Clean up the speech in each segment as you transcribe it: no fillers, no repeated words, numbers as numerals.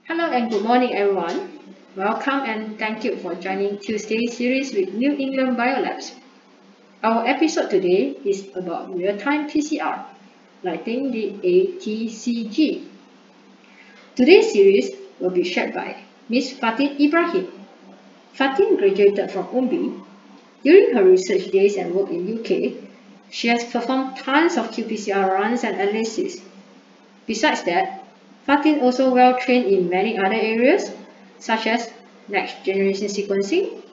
Hello and good morning everyone. Welcome and thank you for joining Tuesday's series with New England Biolabs. Our episode today is about real-time PCR, lighting the ATCG. Today's series will be shared by Ms. Fateen Ibrahim. Fateen graduated from UMBI. During her research days and work in UK, she has performed tons of qPCR runs and analysis. Besides that, Fateen also well trained in many other areas such as next generation sequencing,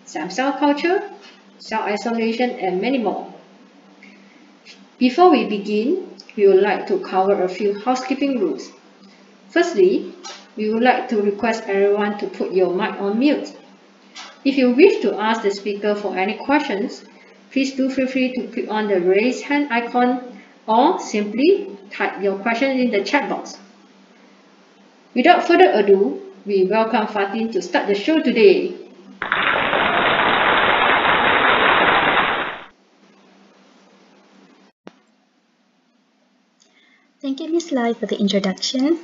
stem cell culture, cell isolation, and many more. Before we begin, we would like to cover a few housekeeping rules. Firstly, we would like to request everyone to put your mic on mute. If you wish to ask the speaker for any questions, please do feel free to click on the raise hand icon or simply type your question in the chat box. Without further ado, we welcome Fateen to start the show today. Thank you, Ms. Lai, for the introduction.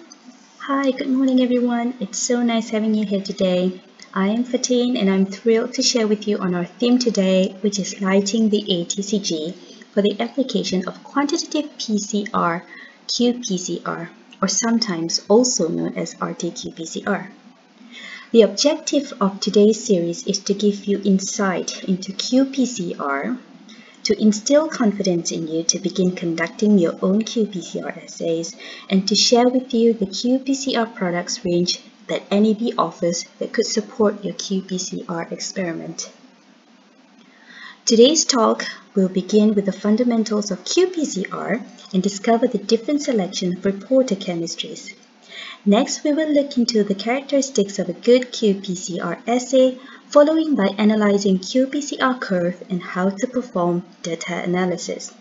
Hi, good morning, everyone. It's so nice having you here today. I am Fateen, and I'm thrilled to share with you on our theme today, which is lighting the ATCG for the application of quantitative PCR, qPCR, or sometimes also known as RT-qPCR. The objective of today's series is to give you insight into qPCR, to instill confidence in you to begin conducting your own qPCR assays, and to share with you the qPCR products range that NAB offers that could support your qPCR experiment. Today's talk will begin with the fundamentals of qPCR and discover the different selection of reporter chemistries. Next, we will look into the characteristics of a good qPCR assay, following by analyzing qPCR curve and how to perform data analysis.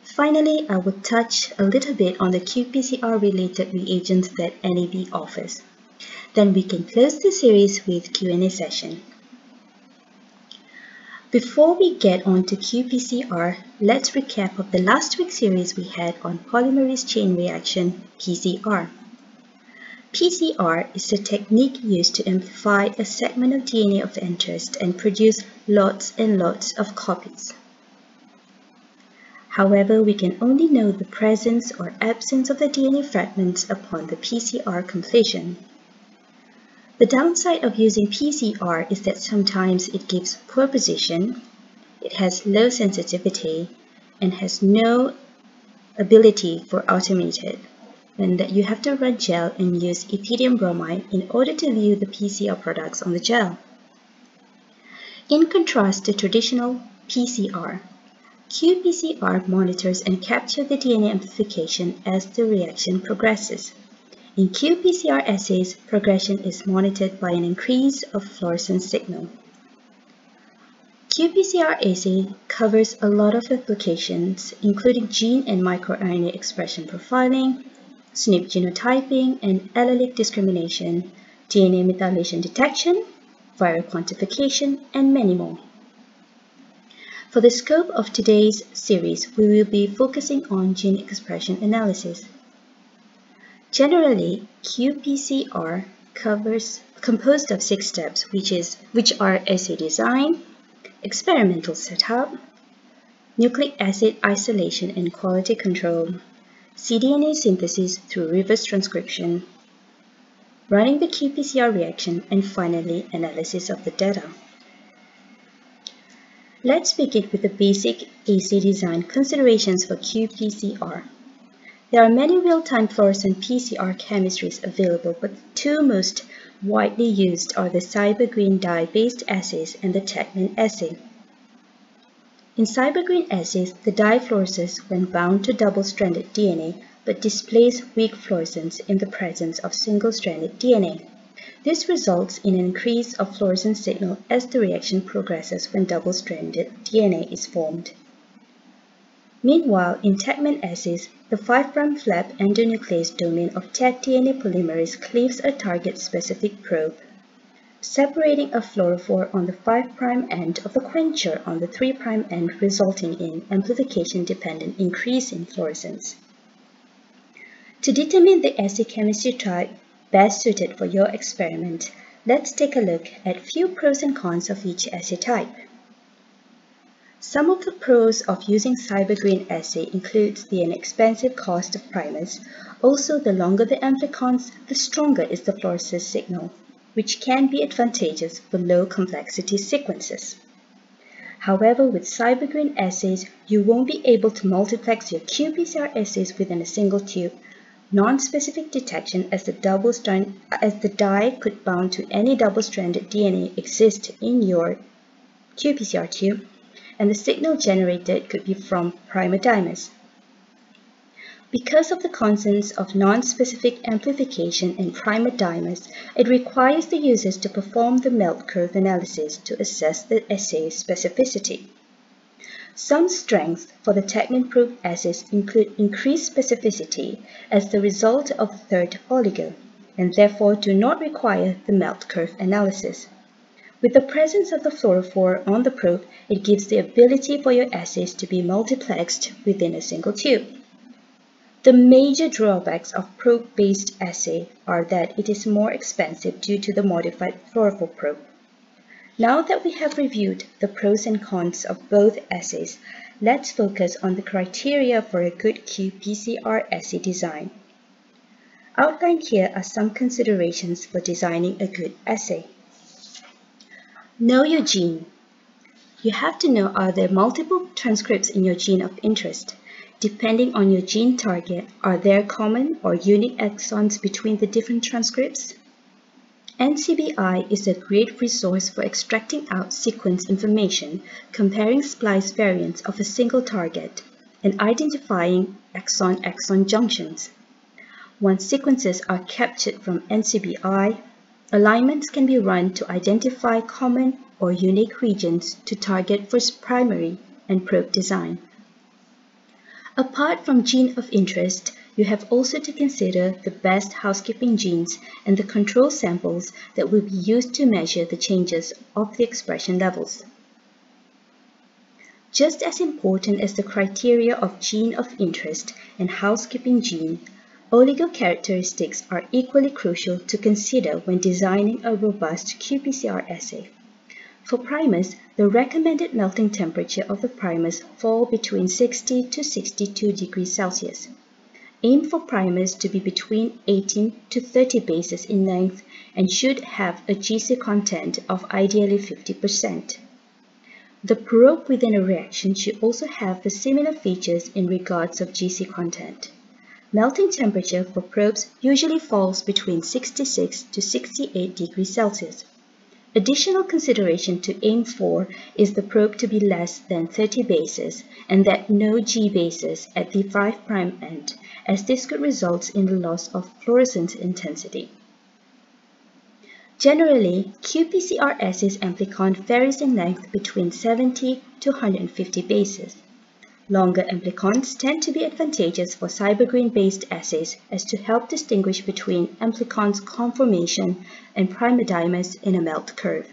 Finally, I will touch a little bit on the qPCR related reagents that NAB offers. Then we can close the series with Q&A session. Before we get on to qPCR, let's recap of the last week's series we had on polymerase chain reaction, PCR. PCR is a technique used to amplify a segment of DNA of interest and produce lots and lots of copies. However, we can only know the presence or absence of the DNA fragments upon the PCR completion. The downside of using PCR is that sometimes it gives poor precision, it has low sensitivity, and has no ability for automated, and that you have to run gel and use ethidium bromide in order to view the PCR products on the gel. In contrast to traditional PCR, qPCR monitors and captures the DNA amplification as the reaction progresses. In qPCR assays, progression is monitored by an increase of fluorescence signal. qPCR assay covers a lot of applications, including gene and microRNA expression profiling, SNP genotyping and allelic discrimination, DNA methylation detection, viral quantification, and many more. For the scope of today's series, we will be focusing on gene expression analysis. Generally, qPCR composed of 6 steps, which are assay design, experimental setup, nucleic acid isolation and quality control, cDNA synthesis through reverse transcription, running the qPCR reaction, and finally analysis of the data. Let's begin with the basic assay design considerations for qPCR. There are many real-time fluorescent PCR chemistries available, but the two most widely used are the cybergreen dye-based assays and the Techman assay. In cybergreen assays, the dye fluoresces when bound to double-stranded DNA, but displays weak fluorescence in the presence of single-stranded DNA. This results in an increase of fluorescence signal as the reaction progresses when double-stranded DNA is formed. Meanwhile, in Techman assays, the 5' flap endonuclease domain of Tec DNA polymerase cleaves a target-specific probe, separating a fluorophore on the 5' end of the quencher on the 3' end, resulting in amplification-dependent increase in fluorescence. To determine the assay chemistry type, best suited for your experiment, let's take a look at few pros and cons of each assay type. Some of the pros of using cybergreen assay includes the inexpensive cost of primers. Also, the longer the amplicons, the stronger is the fluorescence signal, which can be advantageous for low complexity sequences. However, with cybergreen assays, you won't be able to multiplex your qPCR assays within a single tube. Non-specific detection as the dye could bound to any double-stranded DNA exist in your qPCR tube, and the signal generated could be from primer dimers. Because of the concerns of non-specific amplification and primer dimers, it requires the users to perform the melt curve analysis to assess the assay's specificity. Some strengths for the Technin-proof assays include increased specificity as the result of a third oligo, and therefore do not require the melt curve analysis. With the presence of the fluorophore on the probe, it gives the ability for your assays to be multiplexed within a single tube. The major drawbacks of probe-based assay are that it is more expensive due to the modified fluorophore probe. Now that we have reviewed the pros and cons of both assays, let's focus on the criteria for a good qPCR assay design. Outlined here are some considerations for designing a good assay. Know your gene. You have to know, are there multiple transcripts in your gene of interest? Depending on your gene target, are there common or unique exons between the different transcripts? NCBI is a great resource for extracting out sequence information, comparing splice variants of a single target, and identifying exon-exon junctions. Once sequences are captured from NCBI, alignments can be run to identify common or unique regions to target for primary and probe design. Apart from gene of interest, you have also to consider the best housekeeping genes and the control samples that will be used to measure the changes of the expression levels. Just as important as the criteria of gene of interest and housekeeping gene, oligo characteristics are equally crucial to consider when designing a robust qPCR assay. For primers, the recommended melting temperature of the primers fall between 60 to 62 degrees Celsius. Aim for primers to be between 18 to 30 bases in length and should have a GC content of ideally 50%. The probe within a reaction should also have the similar features in regards of GC content. Melting temperature for probes usually falls between 66 to 68 degrees Celsius. Additional consideration to aim for is the probe to be less than 30 bases and that no G bases at the 5' end, as this could result in the loss of fluorescence intensity. Generally, qPCR assays amplicon varies in length between 70 to 150 bases. Longer amplicons tend to be advantageous for cybergreen-based assays as to help distinguish between amplicons conformation and primer dimers in a melt curve.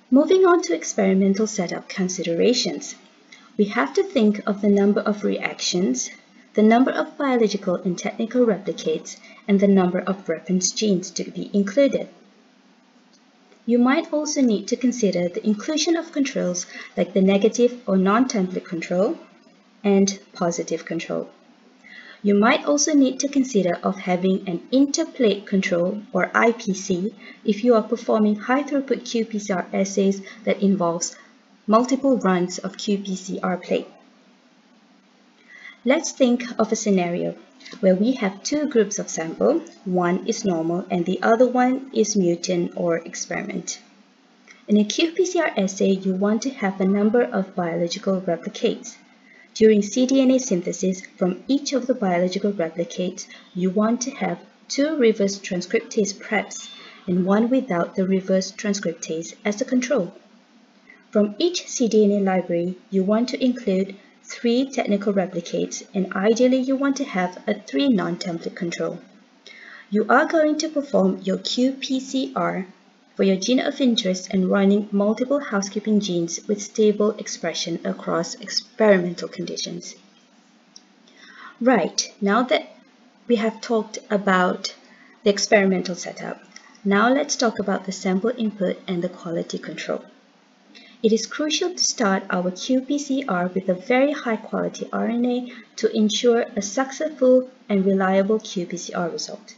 Moving on to experimental setup considerations, we have to think of the number of reactions, the number of biological and technical replicates, and the number of reference genes to be included. You might also need to consider the inclusion of controls like the negative or non-template control and positive control. You might also need to consider of having an interplate control or IPC if you are performing high-throughput qPCR assays that involves multiple runs of qPCR plate. Let's think of a scenario where we have two groups of sample, one is normal and the other one is mutant or experiment. In a qPCR assay, you want to have a number of biological replicates. During cDNA synthesis from each of the biological replicates, you want to have two reverse transcriptase preps and one without the reverse transcriptase as a control. From each cDNA library, you want to include 3 technical replicates, and ideally you want to have a 3 non-template control. You are going to perform your qPCR for your gene of interest and running multiple housekeeping genes with stable expression across experimental conditions. Right, now that we have talked about the experimental setup. Now let's talk about the sample input and the quality control. It is crucial to start our qPCR with a very high quality RNA to ensure a successful and reliable qPCR result.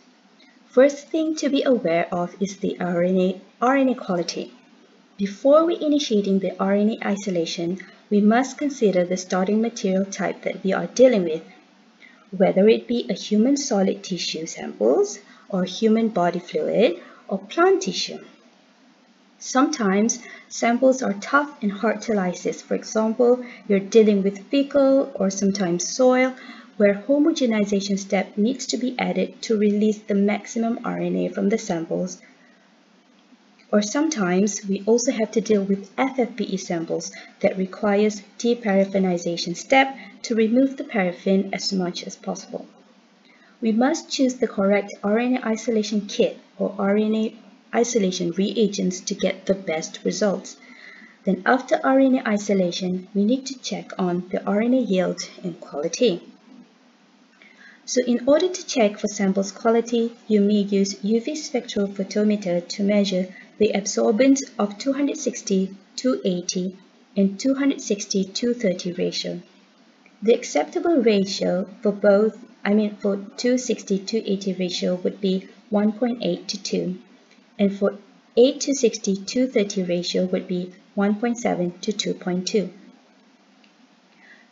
First thing to be aware of is the RNA quality. Before we initiating the RNA isolation, we must consider the starting material type that we are dealing with, whether it be a human solid tissue samples or human body fluid or plant tissue. Sometimes samples are tough and hard to lysis. For example, you're dealing with fecal or sometimes soil, where homogenization step needs to be added to release the maximum RNA from the samples. Or sometimes we also have to deal with FFPE samples that requires deparaffinization step to remove the paraffin as much as possible. We must choose the correct RNA isolation kit or RNA isolation reagents to get the best results. Then after RNA isolation, we need to check on the RNA yield and quality. So in order to check for samples quality, you may use UV spectrophotometer to measure the absorbance of 260-280 and 260-230 ratio. The acceptable ratio for for 260-280 ratio would be 1.8 to 2. And for 8-60-230 ratio would be 1.7 to 2.2.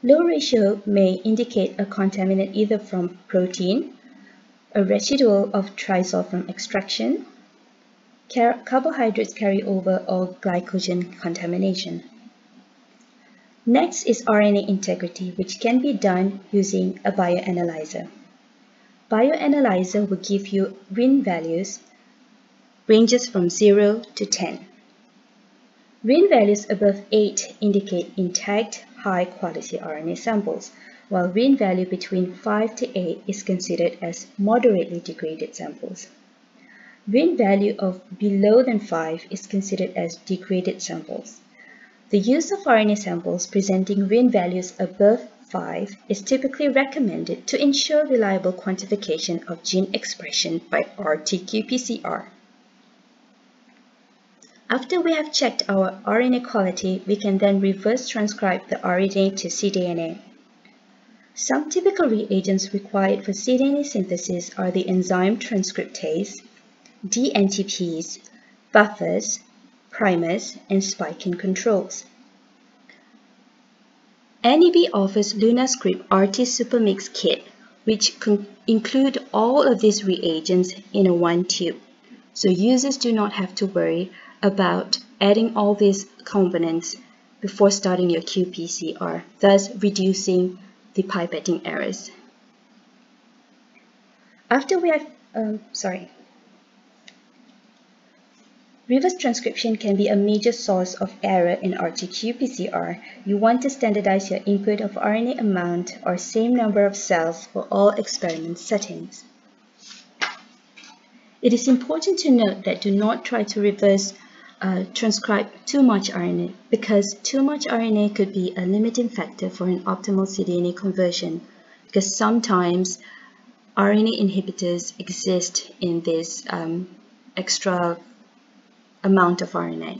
Low ratio may indicate a contaminant either from protein, a residual of trisulfam extraction, carbohydrates carryover, or glycogen contamination. Next is RNA integrity, which can be done using a bioanalyzer. Bioanalyzer will give you RIN values ranges from 0 to 10. RIN values above 8 indicate intact, high-quality RNA samples, while RIN value between 5 to 8 is considered as moderately degraded samples. RIN value of below than 5 is considered as degraded samples. The use of RNA samples presenting RIN values above 5 is typically recommended to ensure reliable quantification of gene expression by RT-qPCR. After we have checked our RNA quality, we can then reverse transcribe the RNA to cDNA. Some typical reagents required for cDNA synthesis are the enzyme transcriptase, dNTPs, buffers, primers, and spiking controls. NEB offers Lunar RT Supermix kit, which include all of these reagents in a one tube, so users do not have to worry about adding all these components before starting your qPCR, thus reducing the pipetting errors. After we have, reverse transcription can be a major source of error in RT-qPCR. You want to standardize your input of RNA amount or same number of cells for all experiment settings. It is important to note that do not try to reverse transcribe too much RNA, because too much RNA could be a limiting factor for an optimal cDNA conversion, because sometimes RNA inhibitors exist in this extra amount of RNA.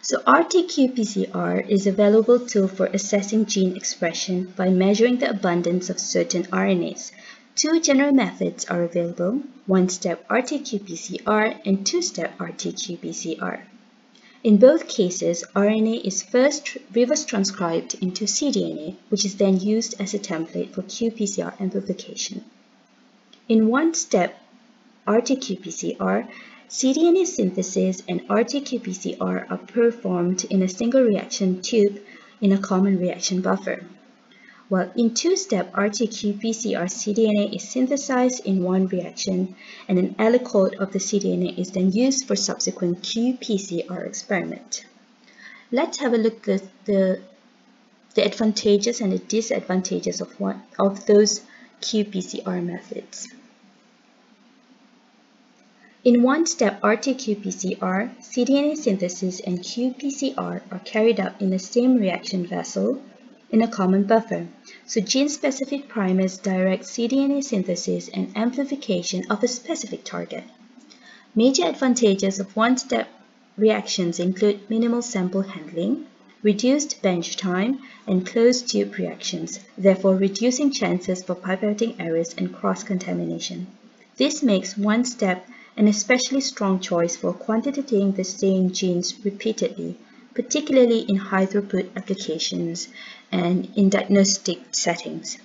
So RT-qPCR is a valuable tool for assessing gene expression by measuring the abundance of certain RNAs. Two general methods are available, one-step RT-qPCR and two-step RT-qPCR. In both cases, RNA is first reverse transcribed into cDNA, which is then used as a template for qPCR amplification. In one-step RT-qPCR, cDNA synthesis and RT-qPCR are performed in a single reaction tube in a common reaction buffer. While in two-step RT-qPCR, cDNA is synthesized in one reaction and an aliquot of the cDNA is then used for subsequent qPCR experiment. Let's have a look at the advantages and the disadvantages of those qPCR methods. In one-step RT-qPCR, cDNA synthesis and qPCR are carried out in the same reaction vessel in a common buffer, so gene-specific primers direct cDNA synthesis and amplification of a specific target. Major advantages of one-step reactions include minimal sample handling, reduced bench time, and closed-tube reactions, therefore reducing chances for pipetting errors and cross-contamination. This makes one-step an especially strong choice for quantitating the same genes repeatedly, particularly in high-throughput applications and in diagnostic settings.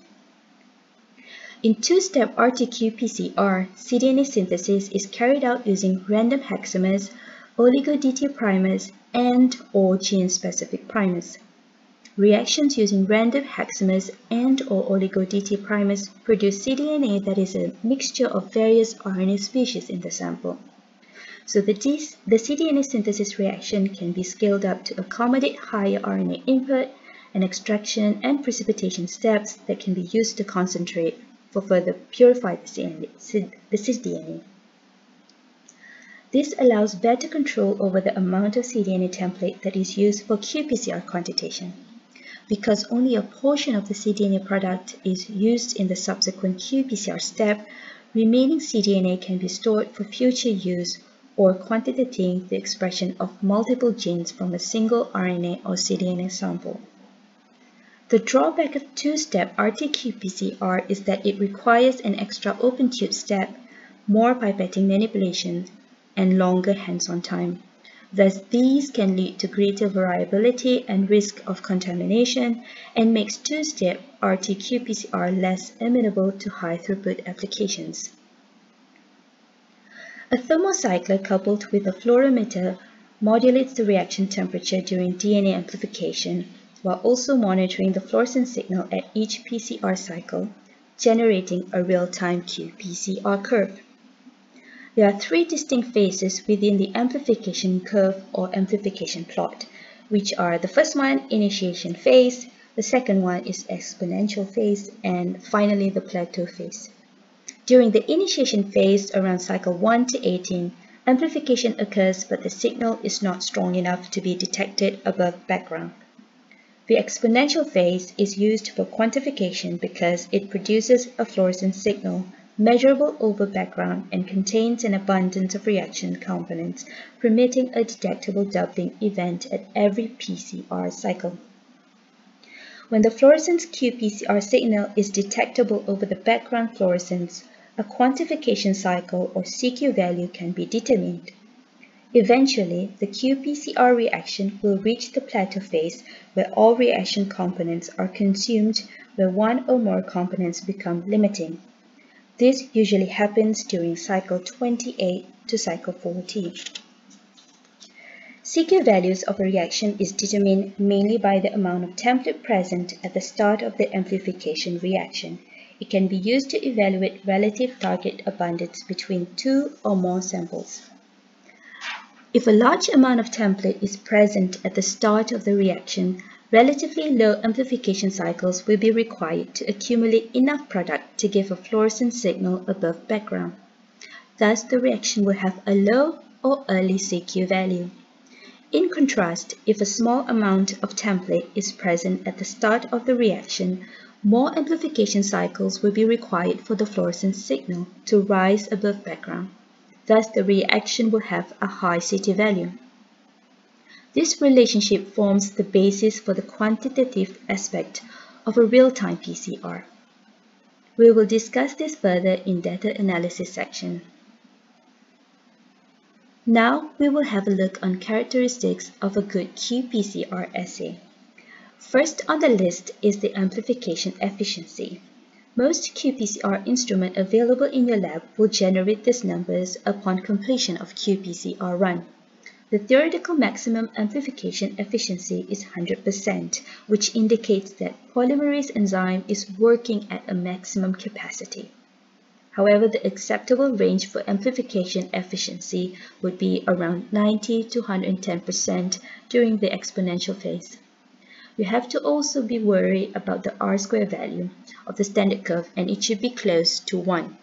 In two-step RT-qPCR, cDNA synthesis is carried out using random hexamers, oligo-DT primers, and/or gene-specific primers. Reactions using random hexamers and/or oligo-DT primers produce cDNA that is a mixture of various RNA species in the sample. So the cDNA synthesis reaction can be scaled up to accommodate higher RNA input and extraction and precipitation steps that can be used to concentrate for further purify the cDNA. This allows better control over the amount of cDNA template that is used for qPCR quantitation. Because only a portion of the cDNA product is used in the subsequent qPCR step, remaining cDNA can be stored for future use or quantitating the expression of multiple genes from a single RNA or cDNA sample. The drawback of two-step RT-qPCR is that it requires an extra open tube step, more pipetting manipulation, and longer hands-on time. Thus, these can lead to greater variability and risk of contamination and makes two-step RT-qPCR less amenable to high-throughput applications. A thermocycler coupled with a fluorometer modulates the reaction temperature during DNA amplification, while also monitoring the fluorescence signal at each PCR cycle, generating a real-time qPCR curve. There are three distinct phases within the amplification curve or amplification plot, which are the first one, initiation phase, the second one is exponential phase, and finally the plateau phase. During the initiation phase, around cycle 1 to 18, amplification occurs but the signal is not strong enough to be detected above background. The exponential phase is used for quantification because it produces a fluorescence signal measurable over background and contains an abundance of reaction components, permitting a detectable doubling event at every PCR cycle. When the fluorescence qPCR signal is detectable over the background fluorescence, a quantification cycle or CQ value can be determined. Eventually, the qPCR reaction will reach the plateau phase where all reaction components are consumed, where one or more components become limiting. This usually happens during cycle 28 to cycle 40. CQ values of a reaction is determined mainly by the amount of template present at the start of the amplification reaction. It can be used to evaluate relative target abundance between two or more samples. If a large amount of template is present at the start of the reaction, relatively low amplification cycles will be required to accumulate enough product to give a fluorescence signal above background. Thus, the reaction will have a low or early CQ value. In contrast, if a small amount of template is present at the start of the reaction, more amplification cycles will be required for the fluorescence signal to rise above background. Thus, the reaction will have a high CT value. This relationship forms the basis for the quantitative aspect of a real-time PCR. We will discuss this further in data analysis section. Now we will have a look on characteristics of a good qPCR assay. First on the list is the amplification efficiency. Most qPCR instruments available in your lab will generate these numbers upon completion of qPCR run. The theoretical maximum amplification efficiency is 100%, which indicates that polymerase enzyme is working at a maximum capacity. However, the acceptable range for amplification efficiency would be around 90 to 110% during the exponential phase. You have to also be worried about the R-square value of the standard curve, and it should be close to 1.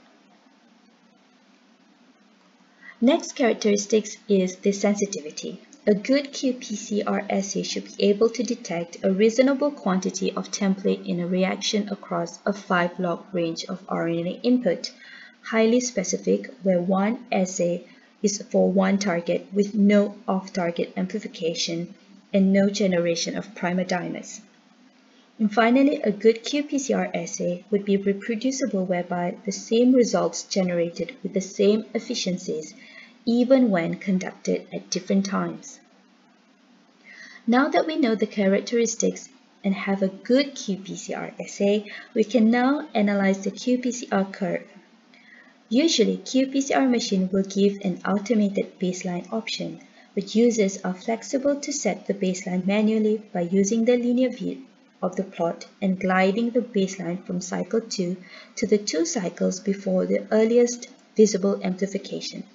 Next characteristic is the sensitivity. A good qPCR assay should be able to detect a reasonable quantity of template in a reaction across a 5-log range of RNA input, highly specific, where one assay is for one target with no off-target amplification and no generation of primer dimers. And finally, a good qPCR assay would be reproducible, whereby the same results generated with the same efficiencies even when conducted at different times. Now that we know the characteristics and have a good qPCR assay, we can now analyze the qPCR curve. Usually, qPCR machine will give an automated baseline option, but users are flexible to set the baseline manually by using the linear view of the plot and gliding the baseline from cycle 2 to the 2 cycles before the earliest visible amplification.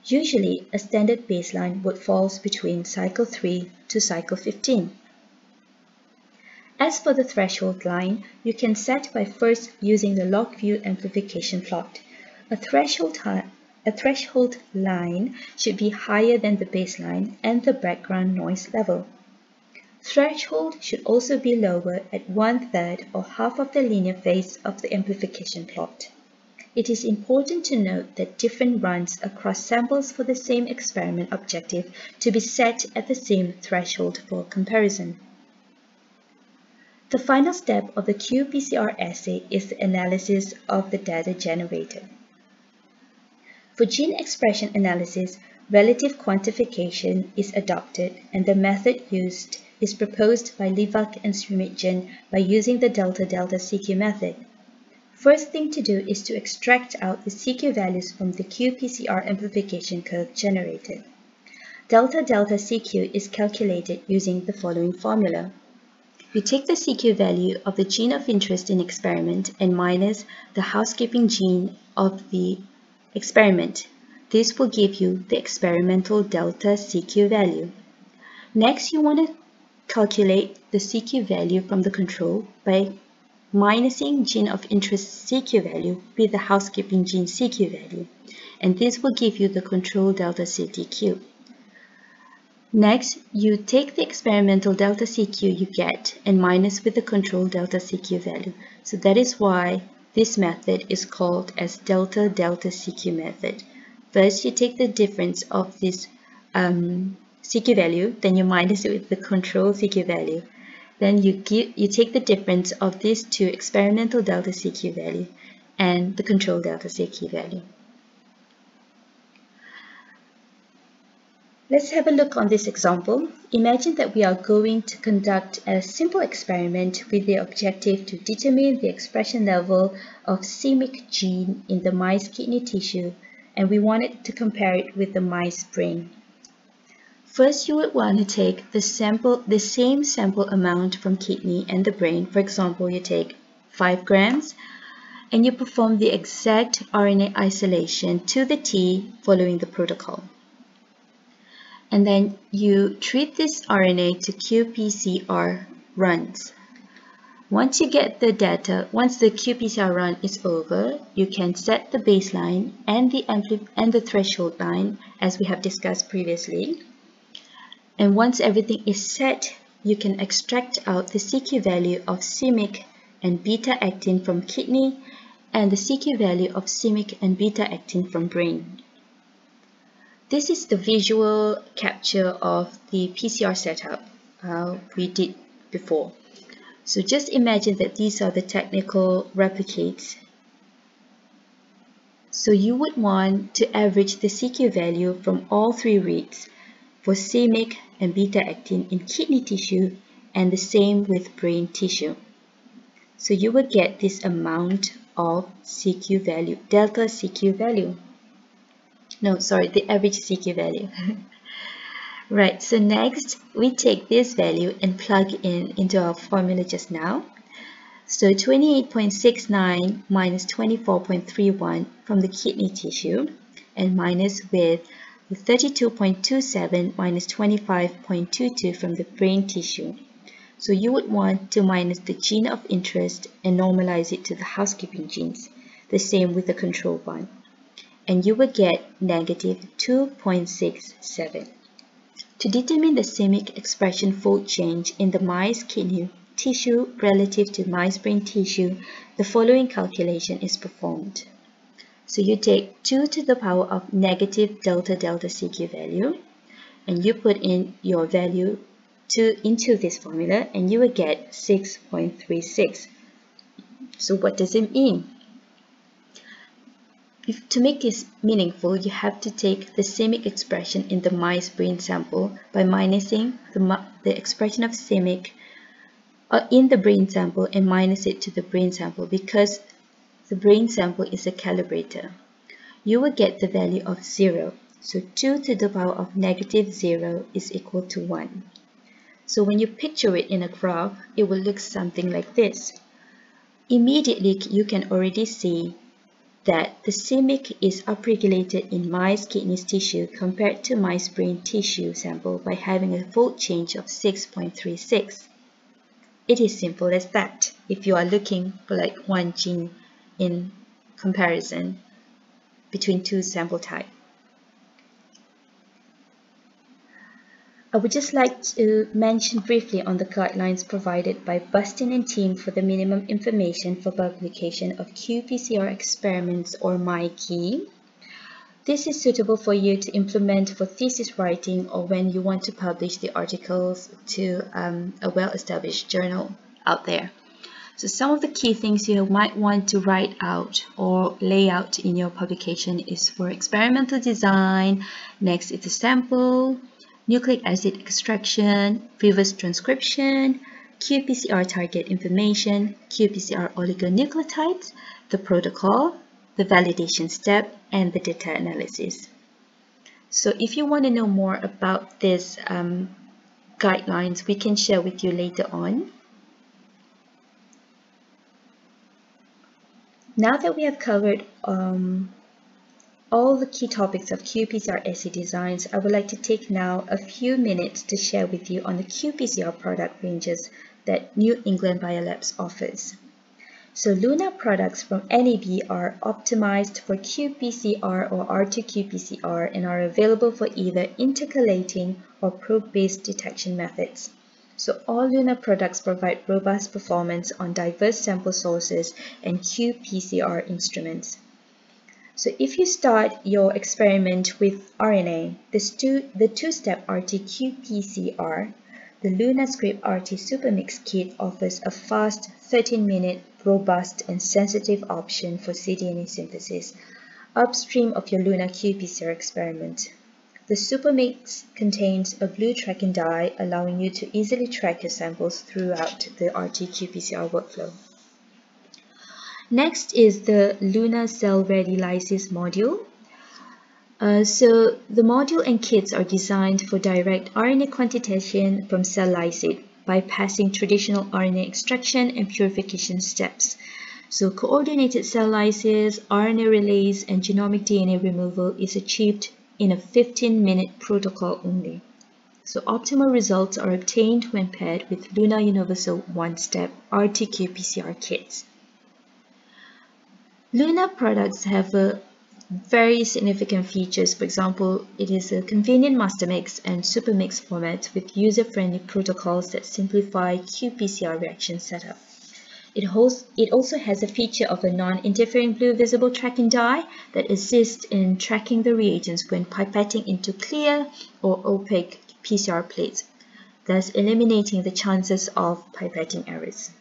Usually, a standard baseline would fall between cycle 3 to cycle 15. As for the threshold line, you can set by first using the log view amplification plot. A threshold line should be higher than the baseline and the background noise level. Threshold should also be lower at 1/3 or half of the linear phase of the amplification plot. It is important to note that different runs across samples for the same experiment objective to be set at the same threshold for comparison. The final step of the qPCR assay is the analysis of the data generated. For gene expression analysis, relative quantification is adopted, and the method used is proposed by Levack and Srimitjan by using the delta-delta CQ method. First thing to do is to extract out the CQ values from the qPCR amplification curve generated. Delta-delta CQ is calculated using the following formula. We take the CQ value of the gene of interest in experiment and minus the housekeeping gene of the experiment. This will give you the experimental delta CQ value. Next, you want to calculate the CQ value from the control by minusing gene of interest CQ value with the housekeeping gene CQ value, and this will give you the control delta CTQ. Next, you take the experimental delta CQ you get and minus with the control delta CQ value. So that is why this method is called as delta-delta CQ method. First, you take the difference of this CQ value, then you minus it with the control CQ value. Then you take the difference of these two experimental delta CQ value and the control delta CQ value. Let's have a look on this example. Imagine that we are going to conduct a simple experiment with the objective to determine the expression level of c-MYC gene in the mice kidney tissue, and we wanted to compare it with the mice brain. First, you would want to take the same sample amount from kidney and the brain. For example, you take 5 grams and you perform the exact RNA isolation to the T following the protocol. And then you treat this RNA to qPCR runs. Once you get the data, once the qPCR run is over, you can set the baseline and the threshold line as we have discussed previously. And once everything is set, you can extract out the CQ value of c-MYC and beta-actin from kidney and the CQ value of c-MYC and beta-actin from brain. This is the visual capture of the PCR setup we did before. So just imagine that these are the technical replicates. So you would want to average the CQ value from all 3 reads for c-MYC and beta-actin in kidney tissue and the same with brain tissue. So you will get this amount of CQ value, delta CQ value. No, sorry, the average CQ value. Right, so next we take this value and plug into our formula just now. So 28.69 minus 24.31 from the kidney tissue and minus with the 32.27 minus 25.22 from the brain tissue. So you would want to minus the gene of interest and normalize it to the housekeeping genes, the same with the control one. And you will get negative 2.67. To determine the semic expression fold change in the mice kidney tissue relative to mice brain tissue, the following calculation is performed. So you take 2 to the power of negative delta delta CQ value, and you put in your value into this formula, and you will get 6.36. So what does it mean? To make this meaningful, you have to take the semic expression in the mice brain sample by minusing the expression of semic in the brain sample and minus it to the brain sample, because the brain sample is a calibrator. You will get the value of 0. So 2 to the power of negative 0 is equal to 1. So when you picture it in a graph, it will look something like this. Immediately, you can already see that the semic is upregulated in mice kidneys tissue compared to mice brain tissue sample by having a fold change of 6.36. It is simple as that if you are looking for like one gene in comparison between two sample types. I would just like to mention briefly on the guidelines provided by Bustin and team for the minimum information for publication of qPCR experiments or MyKey. This is suitable for you to implement for thesis writing or when you want to publish the articles to a well-established journal out there. So some of the key things you might want to write out or lay out in your publication is for experimental design, next is the sample, nucleic acid extraction, reverse transcription, qPCR target information, qPCR oligonucleotides, the protocol, the validation step, and the data analysis. So if you want to know more about these guidelines, we can share with you later on. Now that we have covered all the key topics of qPCR assay designs, I would like to take now a few minutes to share with you on the qPCR product ranges that New England Biolabs offers. So Lunar Products from NEB are optimized for qPCR or RT-qPCR and are available for either intercalating or probe-based detection methods. So all Lunar products provide robust performance on diverse sample sources and qPCR instruments. So if you start your experiment with RNA, the two-step RT-qPCR, the LunaScript RT Supermix kit offers a fast 13-minute, robust and sensitive option for cDNA synthesis upstream of your Lunar qPCR experiment. The Supermix contains a blue tracking dye, allowing you to easily track your samples throughout the RT-qPCR workflow. Next is the Lunar Cell Ready Lysis module. So the module and kits are designed for direct RNA quantitation from cell lysate, bypassing traditional RNA extraction and purification steps. So coordinated cell lysis, RNA release, and genomic DNA removal is achieved in a 15-minute protocol only. So optimal results are obtained when paired with Lunar Universal one-step RT-qPCR kits. Lunar products have very significant features. For example, it is a convenient master mix and supermix format with user-friendly protocols that simplify qPCR reaction setup. It also has a feature of a non-interfering blue visible tracking dye that assists in tracking the reagents when pipetting into clear or opaque PCR plates, thus eliminating the chances of pipetting errors.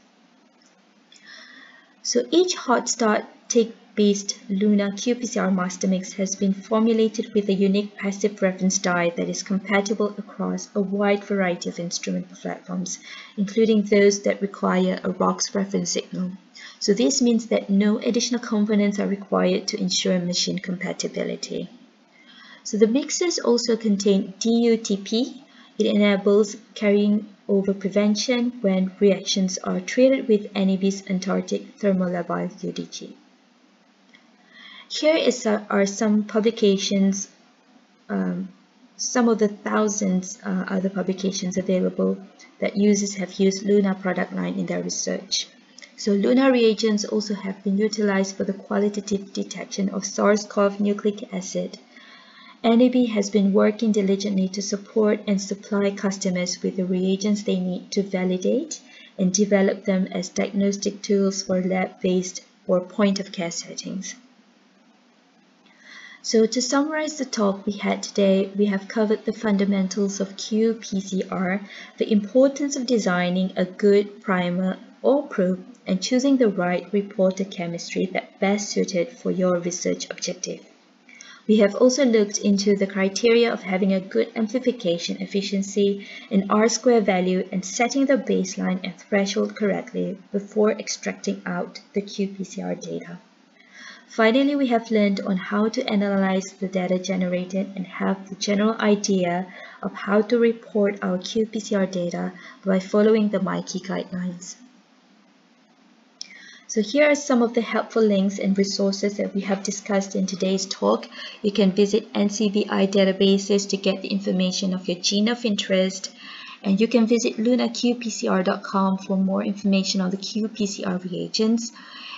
So each hot start take-based Lunar qPCR master mix has been formulated with a unique passive reference dye that is compatible across a wide variety of instrument platforms, including those that require a ROX reference signal. So this means that no additional components are required to ensure machine compatibility. So the mixes also contain DUTP. It enables carrying over prevention when reactions are treated with NEB's Antarctic Thermolabile UDG. Here are some publications, some of the thousands other publications available that users have used Lunar product line in their research. So Lunar reagents also have been utilized for the qualitative detection of SARS-CoV nucleic acid NAB has been working diligently to support and supply customers with the reagents they need to validate and develop them as diagnostic tools for lab-based or point-of-care settings. So to summarize the talk we had today, we have covered the fundamentals of qPCR, the importance of designing a good primer or probe, and choosing the right reporter chemistry that best suited for your research objective. We have also looked into the criteria of having a good amplification efficiency, an R-square value, and setting the baseline and threshold correctly before extracting out the qPCR data. Finally, we have learned on how to analyze the data generated and have the general idea of how to report our qPCR data by following the MyKey guidelines. So here are some of the helpful links and resources that we have discussed in today's talk. You can visit NCBI databases to get the information of your gene of interest, and you can visit lunarqpcr.com for more information on the qPCR reagents.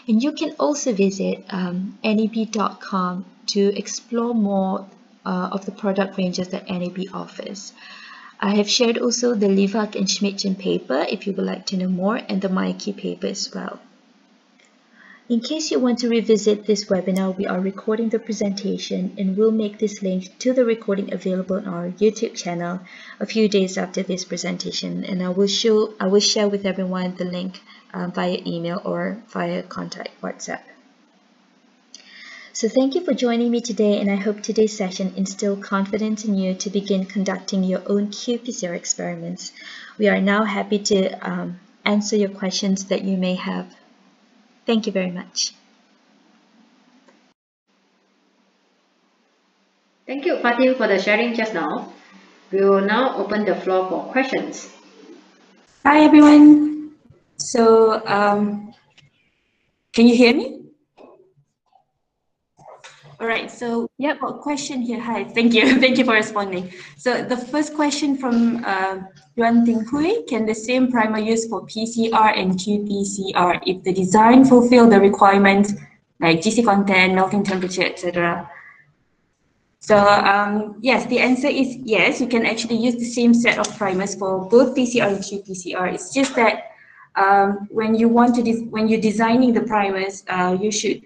And you can also visit NAB.com to explore more of the product ranges that NAB offers. I have shared also the Livak and Schmidtchen paper if you would like to know more, and the MyKey paper as well. In case you want to revisit this webinar, we are recording the presentation and we'll make this link to the recording available on our YouTube channel a few days after this presentation, and I will share with everyone the link via email or via contact WhatsApp. So thank you for joining me today, and I hope today's session instilled confidence in you to begin conducting your own qPCR experiments. We are now happy to answer your questions that you may have. Thank you very much. Thank you, Fateen, for the sharing just now. We will now open the floor for questions. Hi, everyone. So, can you hear me? All right, so Yep. a question here. Hi, thank you. Thank you for responding. So the first question from Yuan Ting Hui: can the same primer used for PCR and qPCR if the design fulfill the requirements like GC content, melting temperature, etc.? So yes, the answer is yes. You can actually use the same set of primers for both PCR and qPCR. It's just that when you're designing the primers, you should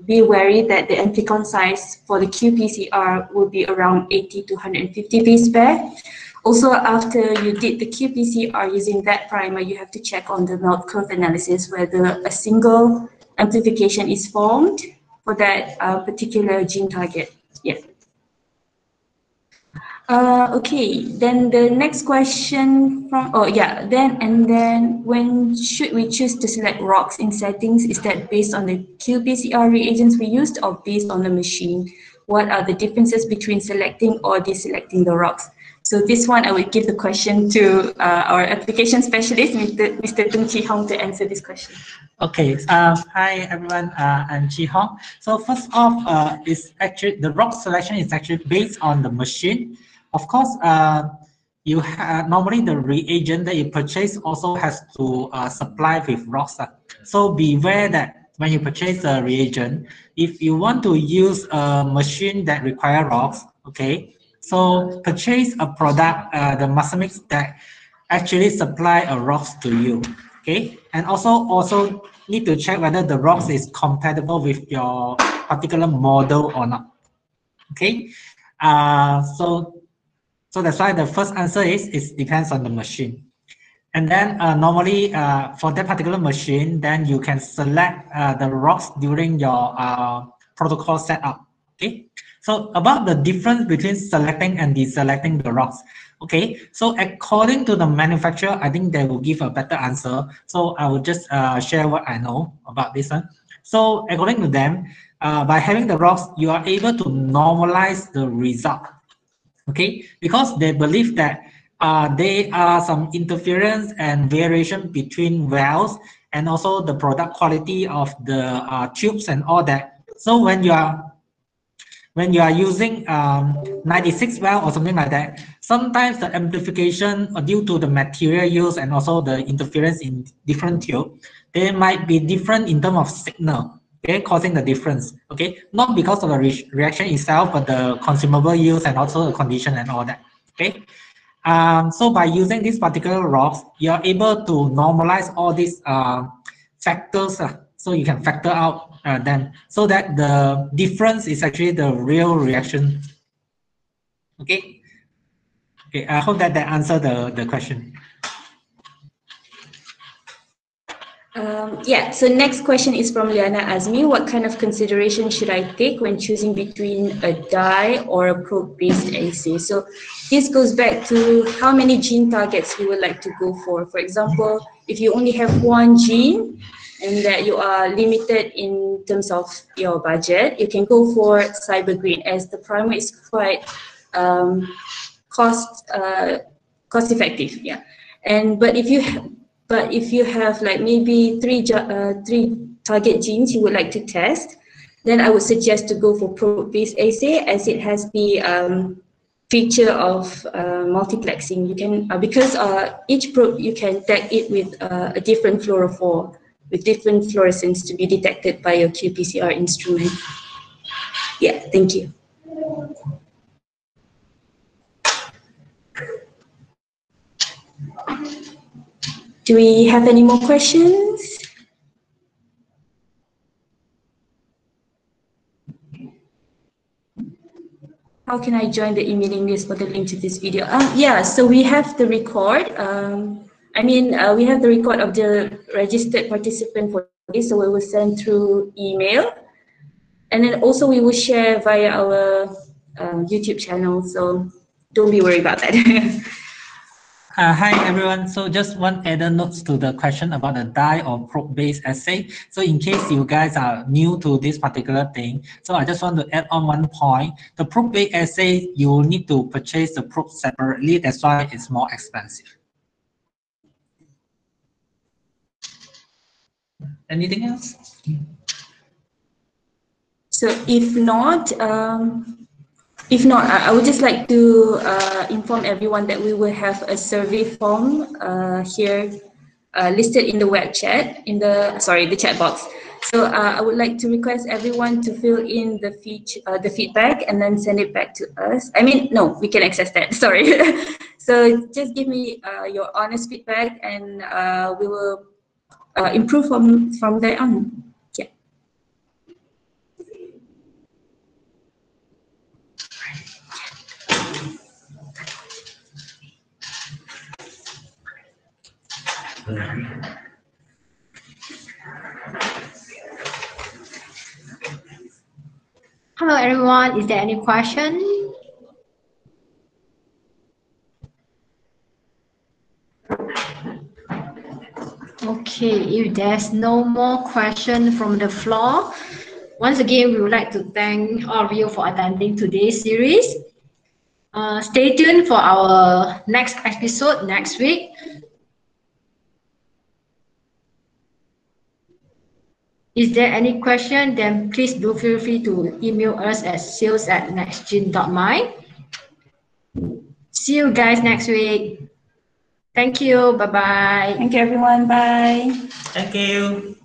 be wary that the amplicon size for the qPCR will be around 80 to 150 base pair. Also, after you did the qPCR using that primer, you have to check on the melt curve analysis whether a single amplification is formed for that particular gene target. Yes. Okay, then the next question from, then when should we choose to select rocks in settings? Is that based on the qPCR reagents we used or based on the machine? What are the differences between selecting or deselecting the rocks? So this one, I will give the question to our application specialist, Mr. Tung Chi Hong, to answer this question. Okay, hi everyone, I'm Chi Hong. So first off, is actually the rock selection is actually based on the machine. Of course, you normally the reagent that you purchase also has to supply with rocks. So beware that when you purchase a reagent, if you want to use a machine that require rocks, okay, so purchase a product, the muscle mix that actually supply a rocks to you, okay, and also need to check whether the rocks is compatible with your particular model or not, okay. So that's why the first answer is it depends on the machine. And then normally for that particular machine, then you can select the rocks during your protocol setup. Okay. So about the difference between selecting and deselecting the rocks. Okay. So according to the manufacturer, I think they will give a better answer. So I will just share what I know about this one. So according to them, by having the rocks, you are able to normalize the result. Okay, because they believe that there are some interference and variation between wells and also the product quality of the tubes and all that. So when you are using 96 well or something like that, sometimes the amplification due to the material used and also the interference in different tube, they might be different in terms of signal. okay, causing the difference, okay, not because of the reaction itself, but the consumable use and also the condition and all that, okay. So by using these particular rocks, you are able to normalize all these factors, so you can factor out them, so that the difference is actually the real reaction, okay. Okay, I hope that answered the question. Yeah, so next question is from Liana Azmi. What kind of consideration should I take when choosing between a dye or a probe-based assay? So this goes back to how many gene targets you would like to go for. For example, if you only have one gene and that you are limited in terms of your budget, you can go for cybergreen, as the primer is quite cost effective. Yeah, but if you have like maybe three target genes you would like to test, then I would suggest to go for probe-based assay, as it has the feature of multiplexing. You can because each probe you can tag it with a different fluorophore with different fluorescence to be detected by your qPCR instrument. Yeah, thank you. Do we have any more questions? How can I join the emailing list for the link to this video? Yeah, so we have the record. We have the record of the registered participant for this, so we will send through email. And then also we will share via our YouTube channel, so don't be worried about that. Hi everyone. So just one added notes to the question about the dye or probe-based assay. So in case you guys are new to this particular thing, so I just want to add on one point. The probe-based assay, you need to purchase the probe separately. That's why it's more expensive. Anything else? So if not, I would just like to inform everyone that we will have a survey form here listed in the web chat, the chat box. So I would like to request everyone to fill in the feedback and then send it back to us. No, we can access that, sorry. So just give me your honest feedback, and we will improve from there on. Yeah. Hello everyone, is there any question? Okay, if there's no more question from the floor, once again, we would like to thank all of you for attending today's series. Stay tuned for our next episode next week. Is there any question, then please do feel free to email us at sales@nextgen.my. See you guys next week. Thank you. Bye-bye. Thank you, everyone. Bye. Thank you.